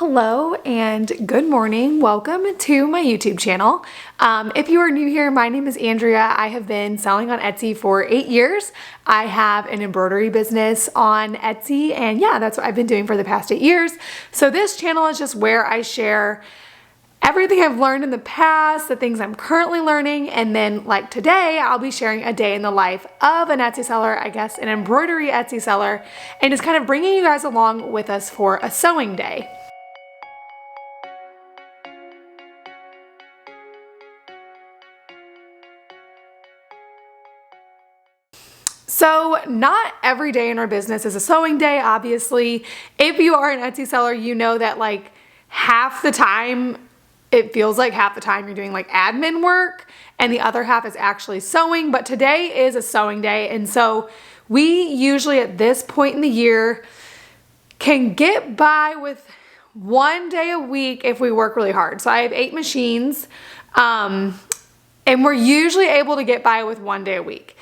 Hello and good morning. Welcome to my YouTube channel. If you are new here, my name is Andrea. I have been selling on Etsy for 8 years. I have an embroidery business on Etsy, and yeah, that's what I've been doing for the past 8 years. So this channel is just where I share everything I've learned in the past, the things I'm currently learning, and then like today, I'll be sharing a day in the life of an Etsy seller, I guess an embroidery Etsy seller, and just kind of bringing you guys along with us for a sewing day. So not every day in our business is a sewing day, obviously. If you are an Etsy seller, you know that like half the time, it feels like half the time you're doing like admin work and the other half is actually sewing, but today is a sewing day. And so we usually at this point in the year can get by with one day a week if we work really hard. So I have 8 machines and we're usually able to get by with one day a week.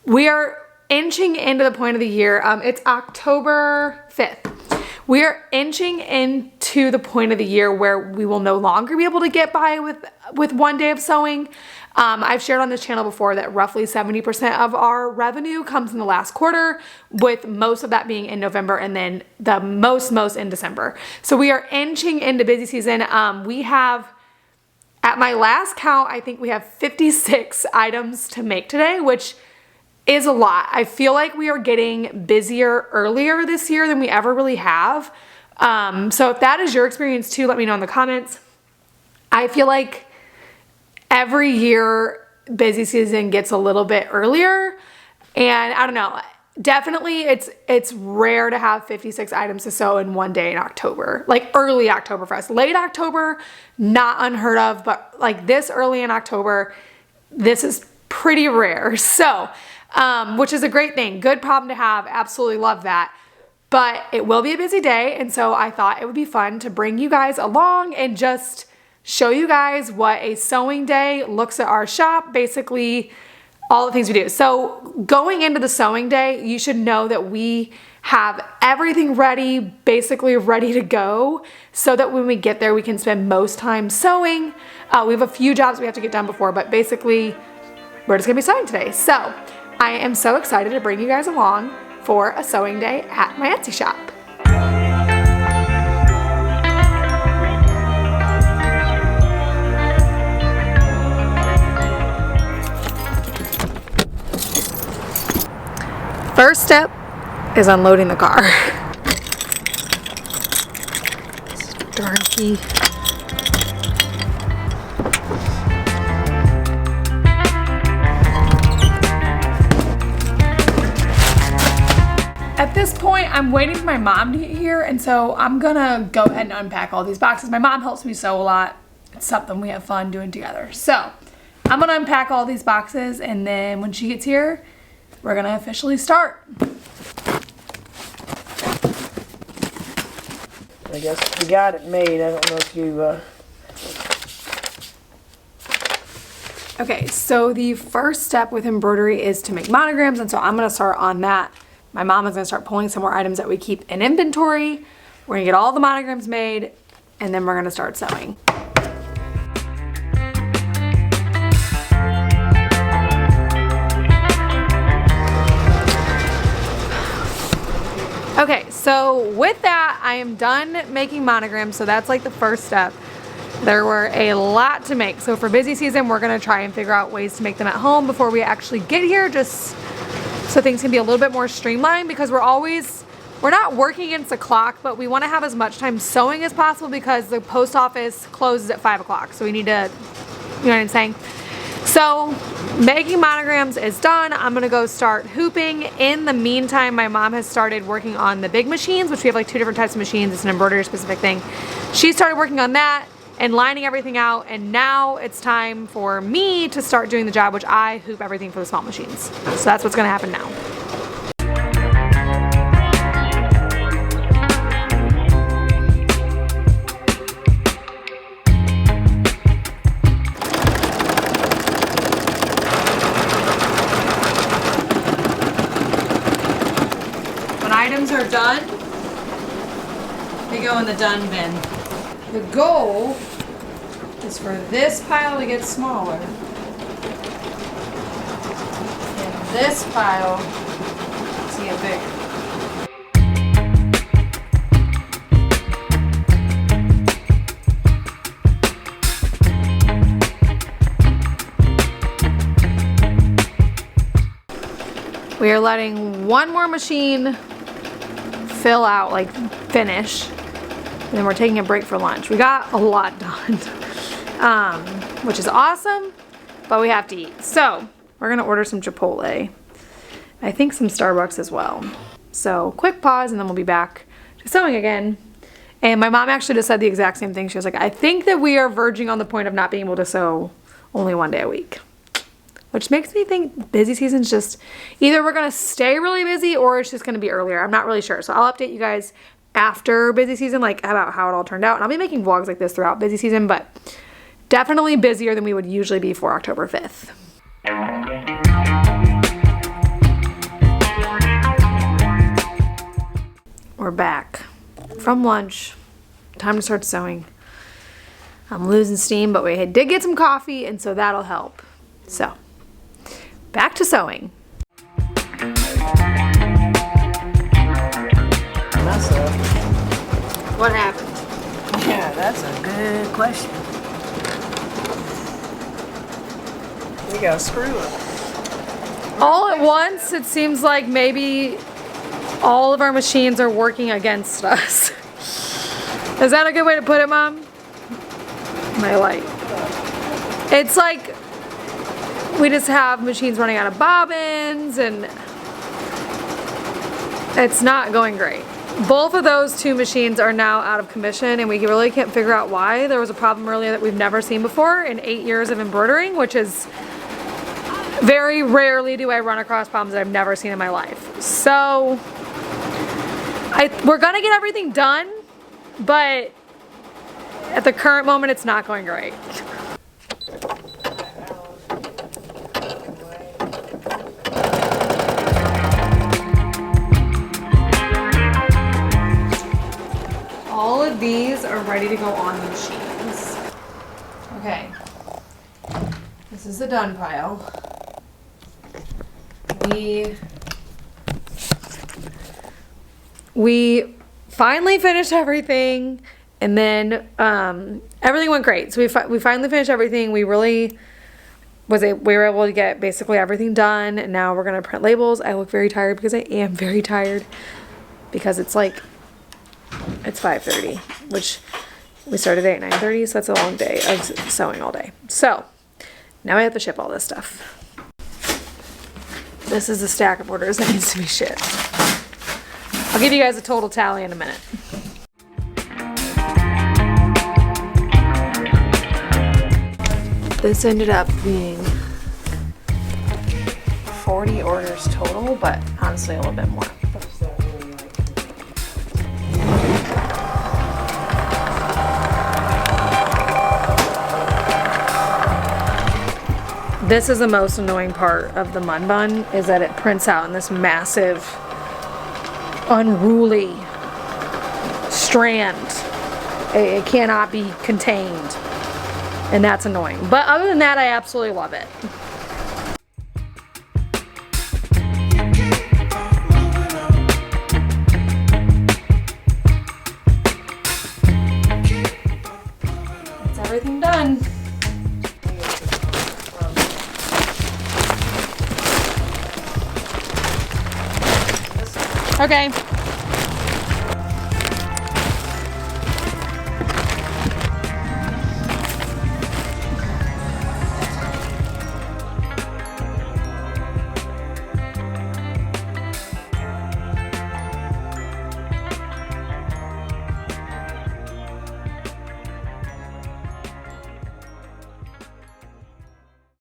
We are inching into the point of the year. It's October 5th. We are inching into the point of the year where we will no longer be able to get by with one day of sewing. I've shared on this channel before that roughly 70% of our revenue comes in the last quarter, with most of that being in November and then the most in December. So we are inching into busy season. We have, at my last count, I think we have 56 items to make today, which is a lot. I feel like we are getting busier earlier this year than we ever really have. So if that is your experience too, let me know in the comments. I feel like every year busy season gets a little bit earlier, and I don't know, definitely it's rare to have 56 items to sew in one day in October, like early October for us. Late October, not unheard of, but like this early in October, this is pretty rare. So which is a great thing. Good problem to have. Absolutely love that. But it will be a busy day. And so I thought it would be fun to bring you guys along and just show you guys what a sewing day looks at our shop. Basically all the things we do. So going into the sewing day, you should know that we have everything ready, basically ready to go, so that when we get there, we can spend most time sewing. We have a few jobs we have to get done before, but basically we're just gonna be sewing today. So I am so excited to bring you guys along for a sewing day at my Etsy shop. First step is unloading the car. Darn key. At this point, I'm waiting for my mom to get here, and so I'm gonna go ahead and unpack all these boxes. My mom helps me sew a lot. It's something we have fun doing together. So I'm gonna unpack all these boxes, and then when she gets here, we're gonna officially start. I guess we got it made. I don't know if you Okay, so the first step with embroidery is to make monograms, and so I'm gonna start on that. My mom is gonna start pulling some more items that we keep in inventory. We're gonna get all the monograms made, and then we're gonna start sewing. Okay, so with that, I am done making monograms, so that's like the first step. There were a lot to make, so for busy season, we're gonna try and figure out ways to make them at home before we actually get here, just so things can be a little bit more streamlined, because we're not working against the clock, but we want to have as much time sewing as possible because the post office closes at 5 o'clock. So we need to, you know what I'm saying? So making monograms is done. I'm gonna go start hooping. In the meantime, my mom has started working on the big machines, which we have like 2 different types of machines. It's an embroidery specific thing. She started working on that and lining everything out, and now it's time for me to start doing the job, which I hoop everything for the small machines. So that's what's gonna happen now. When items are done, they go in the done bin. The goal is for this pile to get smaller. And this pile to get bigger. We are letting one more machine fill out, like finish, and then we're taking a break for lunch. We got a lot done, which is awesome, but we have to eat. So we're gonna order some Chipotle. I think some Starbucks as well. So quick pause and then we'll be back to sewing again. And my mom actually just said the exact same thing. She was like, I think that we are verging on the point of not being able to sew only one day a week. Which makes me think busy season's just, either we're gonna stay really busy or it's just gonna be earlier. I'm not really sure. So I'll update you guys after busy season, like about how it all turned out. And I'll be making vlogs like this throughout busy season, but definitely busier than we would usually be for October 5th. We're back from lunch. Time to start sewing. I'm losing steam, but we did get some coffee, and so that'll help. So, back to sewing. Mess up. What happened? Yeah, that's a good question. We got a screw up. All at once, it seems like maybe all of our machines are working against us. Is that a good way to put it, Mom? My light. It's like we just have machines running out of bobbins and it's not going great. Both of those two machines are now out of commission and we really can't figure out why. There was a problem earlier that we've never seen before in 8 years of embroidering, which is very rarely do I run across problems that I've never seen in my life. So we're gonna get everything done, but at the current moment it's not going great. All of these are ready to go on the machines. Okay, this is the done pile. We finally finished everything, and then everything went great. So we finally finished everything. We were able to get basically everything done, and now we're gonna print labels. I look very tired because I am very tired because it's 5:30, which we started at 9:30, so that's a long day of sewing all day. So now I have to ship all this stuff. This is the stack of orders that needs to be shipped. I'll give you guys a total tally in a minute. This ended up being 40 orders total, but honestly a little bit more. This is the most annoying part of the Mun Bun, is that it prints out in this massive, unruly strand. It cannot be contained, and that's annoying. But other than that, I absolutely love it. That's everything done. Okay.